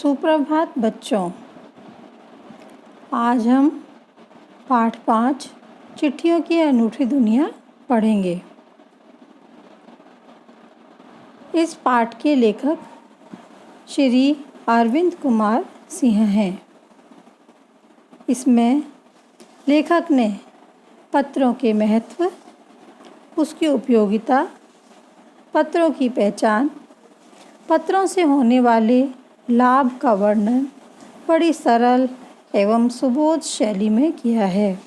सुप्रभात बच्चों। आज हम पाठ 5 चिट्ठियों की अनूठी दुनिया पढ़ेंगे। इस पाठ के लेखक श्री अरविंद कुमार सिंह हैं। इसमें लेखक ने पत्रों के महत्व, उसकी उपयोगिता, पत्रों की पहचान, पत्रों से होने वाले लाभ का वर्णन बड़ी सरल एवं सुबोध शैली में किया है।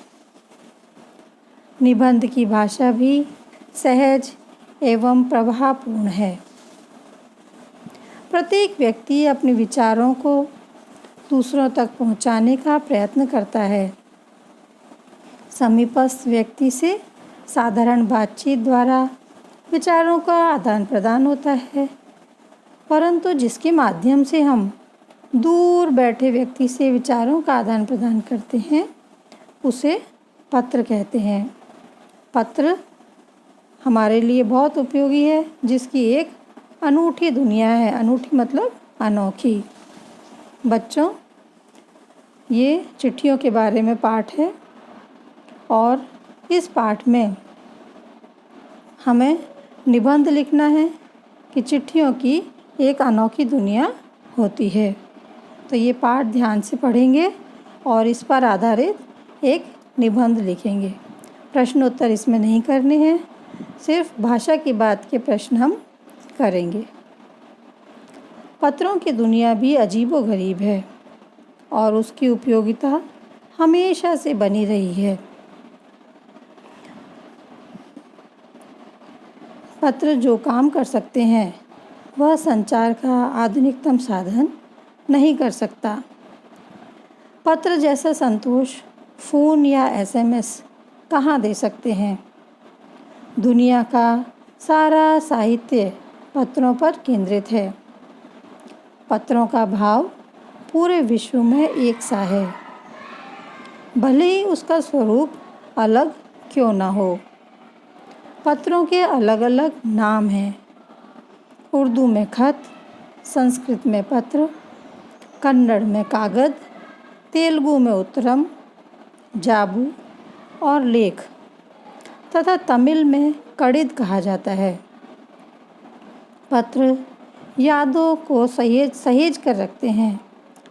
निबंध की भाषा भी सहज एवं प्रभावपूर्ण है। प्रत्येक व्यक्ति अपने विचारों को दूसरों तक पहुंचाने का प्रयत्न करता है। समीपस्थ व्यक्ति से साधारण बातचीत द्वारा विचारों का आदान प्रदान होता है, परंतु जिसके माध्यम से हम दूर बैठे व्यक्ति से विचारों का आदान प्रदान करते हैं उसे पत्र कहते हैं। पत्र हमारे लिए बहुत उपयोगी है, जिसकी एक अनूठी दुनिया है। अनूठी मतलब अनोखी। बच्चों, ये चिट्ठियों के बारे में पाठ है और इस पाठ में हमें निबंध लिखना है कि चिट्ठियों की एक अनोखी दुनिया होती है। तो ये पाठ ध्यान से पढ़ेंगे और इस पर आधारित एक निबंध लिखेंगे। प्रश्नोत्तर इसमें नहीं करने हैं, सिर्फ भाषा की बात के प्रश्न हम करेंगे। पत्रों की दुनिया भी अजीबोगरीब है और उसकी उपयोगिता हमेशा से बनी रही है। पत्र जो काम कर सकते हैं वह संचार का आधुनिकतम साधन नहीं कर सकता। पत्र जैसा संतोष फ़ोन या एसएमएस कहाँ दे सकते हैं। दुनिया का सारा साहित्य पत्रों पर केंद्रित है। पत्रों का भाव पूरे विश्व में एक सा है, भले ही उसका स्वरूप अलग क्यों न हो। पत्रों के अलग अलग नाम हैं। उर्दू में खत, संस्कृत में पत्र, कन्नड़ में कागज, तेलुगु में उत्तरम, जाबू और लेख तथा तमिल में कड़िद कहा जाता है। पत्र यादों को सहेज कर रखते हैं।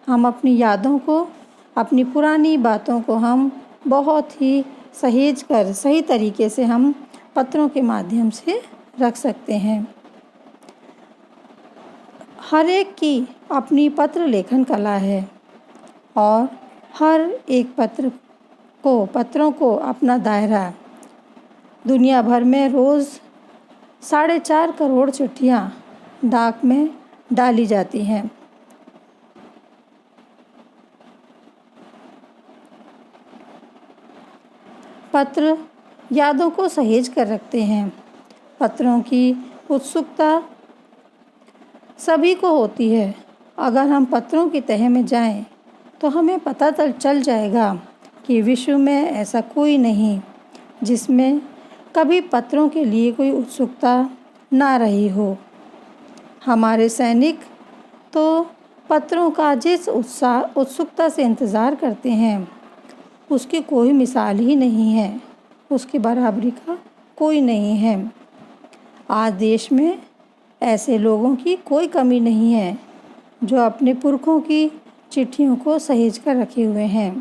हम अपनी यादों को, अपनी पुरानी बातों को हम बहुत ही सहेज कर सही तरीके से हम पत्रों के माध्यम से रख सकते हैं। हर एक की अपनी पत्र लेखन कला है और हर एक पत्रों को अपना दायरा। दुनिया भर में रोज़ 4.5 करोड़ चिट्ठियाँ डाक में डाली जाती हैं। पत्र यादों को सहेज कर रखते हैं। पत्रों की उत्सुकता सभी को होती है। अगर हम पत्रों की तह में जाएं तो हमें पता चल जाएगा कि विश्व में ऐसा कोई नहीं जिसमें कभी पत्रों के लिए कोई उत्सुकता ना रही हो। हमारे सैनिक तो पत्रों का जिस उत्सुकता से इंतज़ार करते हैं उसकी कोई मिसाल ही नहीं है, उसकी बराबरी का कोई नहीं है। आज देश में ऐसे लोगों की कोई कमी नहीं है जो अपने पुरखों की चिट्ठियों को सहेज कर रखे हुए हैं।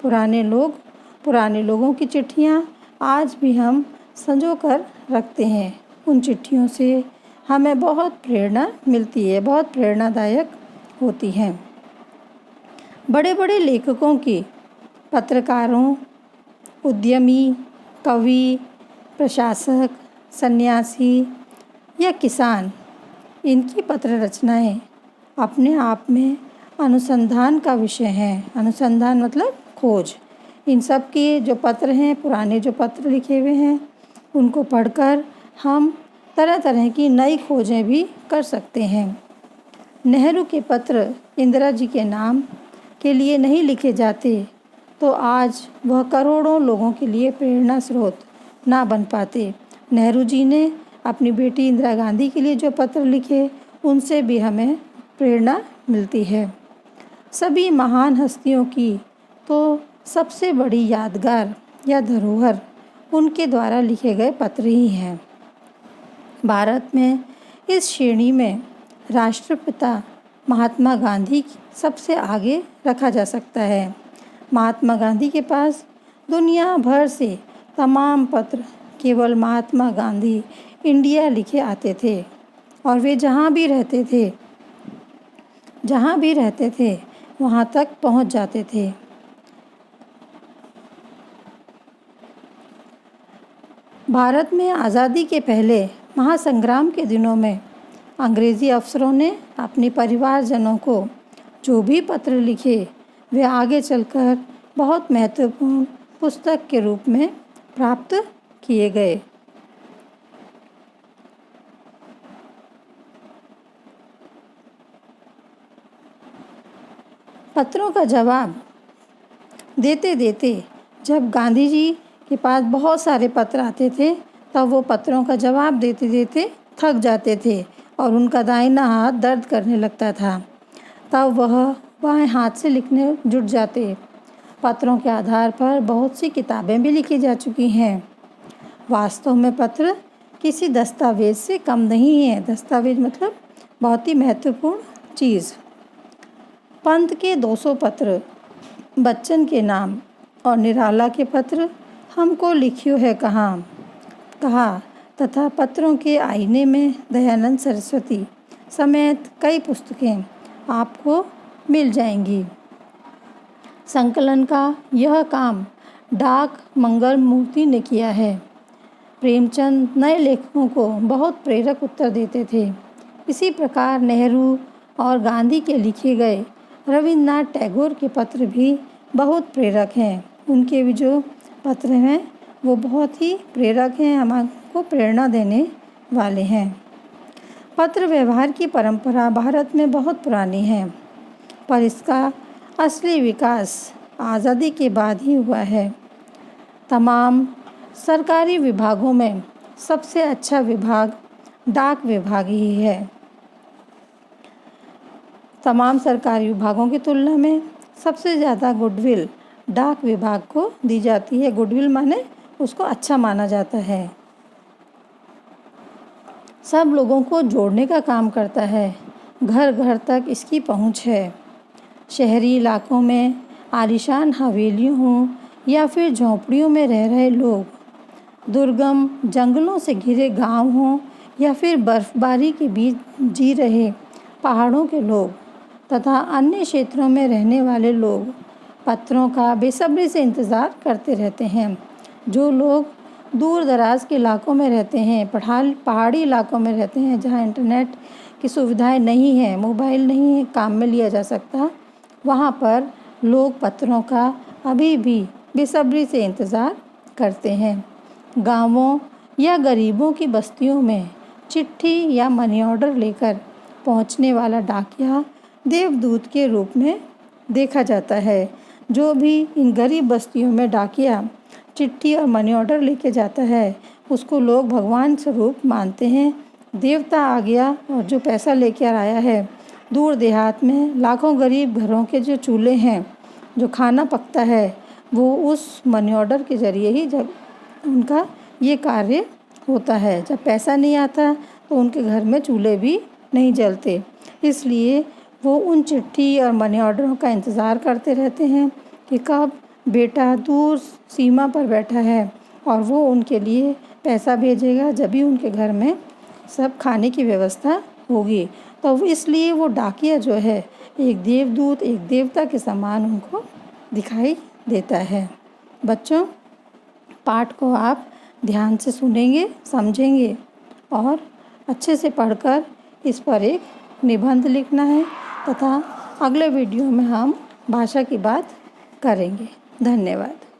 पुराने लोगों की चिट्ठियाँ आज भी हम संजो कर रखते हैं। उन चिट्ठियों से हमें बहुत प्रेरणा मिलती है, बहुत प्रेरणादायक होती हैं। बड़े बड़े लेखकों की, पत्रकारों, उद्यमी, कवि, प्रशासक, सन्यासी या किसान, इनकी पत्र रचनाएं अपने आप में अनुसंधान का विषय हैं। अनुसंधान मतलब खोज। इन सब के जो पत्र हैं, पुराने जो पत्र लिखे हुए हैं, उनको पढ़कर हम तरह तरह की नई खोजें भी कर सकते हैं। नेहरू के पत्र इंदिरा जी के नाम के लिए नहीं लिखे जाते तो आज वह करोड़ों लोगों के लिए प्रेरणा स्रोत ना बन पाते। नेहरू जी ने अपनी बेटी इंदिरा गांधी के लिए जो पत्र लिखे, उनसे भी हमें प्रेरणा मिलती है। सभी महान हस्तियों की तो सबसे बड़ी यादगार या धरोहर उनके द्वारा लिखे गए पत्र ही हैं। भारत में इस श्रेणी में राष्ट्रपिता महात्मा गांधी सबसे आगे रखा जा सकता है। महात्मा गांधी के पास दुनिया भर से तमाम पत्र केवल महात्मा गांधी इंडिया लिखे आते थे और वे जहाँ भी रहते थे वहाँ तक पहुँच जाते थे। भारत में आज़ादी के पहले महासंग्राम के दिनों में अंग्रेज़ी अफसरों ने अपने परिवारजनों को जो भी पत्र लिखे वे आगे चलकर बहुत महत्वपूर्ण पुस्तक के रूप में प्राप्त किए गए। पत्रों का जवाब देते देते जब गांधी जी के पास बहुत सारे पत्र आते थे तब वो पत्रों का जवाब देते देते थक जाते थे और उनका दाहिना हाथ दर्द करने लगता था। तब वह बाएं हाथ से लिखने जुट जाते। पत्रों के आधार पर बहुत सी किताबें भी लिखी जा चुकी हैं। वास्तव में पत्र किसी दस्तावेज से कम नहीं है। दस्तावेज मतलब बहुत ही महत्वपूर्ण चीज़। पंत के 200 पत्र, बच्चन के नाम और निराला के पत्र हमको लिखियो है कहा तथा पत्रों के आईने में दयानंद सरस्वती समेत कई पुस्तकें आपको मिल जाएंगी। संकलन का यह काम डाक मंगल मूर्ति ने किया है। प्रेमचंद नए लेखकों को बहुत प्रेरक उत्तर देते थे। इसी प्रकार नेहरू और गांधी के लिखे गए रविन्द्रनाथ टैगोर के पत्र भी बहुत प्रेरक हैं। उनके भी जो पत्र हैं वो बहुत ही प्रेरक हैं, हमको प्रेरणा देने वाले हैं। पत्र व्यवहार की परंपरा भारत में बहुत पुरानी है, पर इसका असली विकास आज़ादी के बाद ही हुआ है। तमाम सरकारी विभागों में सबसे अच्छा विभाग डाक विभाग ही है। तमाम सरकारी विभागों की तुलना में सबसे ज़्यादा गुडविल डाक विभाग को दी जाती है। गुडविल माने उसको अच्छा माना जाता है। सब लोगों को जोड़ने का काम करता है। घर घर तक इसकी पहुंच है। शहरी इलाकों में आलीशान हवेलियों हों या फिर झोंपड़ियों में रह रहे लोग, दुर्गम जंगलों से घिरे गांव हों या फिर बर्फबारी के बीच जी रहे पहाड़ों के लोग तथा अन्य क्षेत्रों में रहने वाले लोग पत्रों का बेसब्री से इंतज़ार करते रहते हैं। जो लोग दूर दराज के इलाकों में रहते हैं, पहाड़ी इलाकों में रहते हैं जहाँ इंटरनेट की सुविधाएं नहीं है, मोबाइल नहीं है, काम में लिया जा सकता, वहाँ पर लोग पत्रों का अभी भी बेसब्री से इंतज़ार करते हैं। गांवों या गरीबों की बस्तियों में चिट्ठी या मनी ऑर्डर लेकर पहुँचने वाला डाकिया देवदूत के रूप में देखा जाता है। जो भी इन गरीब बस्तियों में डाकिया चिट्ठी और मनी ऑर्डर लेके जाता है उसको लोग भगवान स्वरूप मानते हैं। देवता आ गया और जो पैसा लेकर आया है। दूर देहात में लाखों गरीब घरों के जो चूल्हे हैं, जो खाना पकता है, वो उस मनी ऑर्डर के ज़रिए ही जब उनका ये कार्य होता है। जब पैसा नहीं आता तो उनके घर में चूल्हे भी नहीं जलते, इसलिए वो उन चिट्ठी और मनी ऑर्डरों का इंतज़ार करते रहते हैं कि कब बेटा दूर सीमा पर बैठा है और वो उनके लिए पैसा भेजेगा, जब भी उनके घर में सब खाने की व्यवस्था होगी। तो इसलिए वो डाकिया जो है एक देवदूत, एक देवता के समान उनको दिखाई देता है। बच्चों, पाठ को आप ध्यान से सुनेंगे, समझेंगे और अच्छे से पढ़कर इस पर एक निबंध लिखना है तथा अगले वीडियो में हम भाषा की बात करेंगे। धन्यवाद।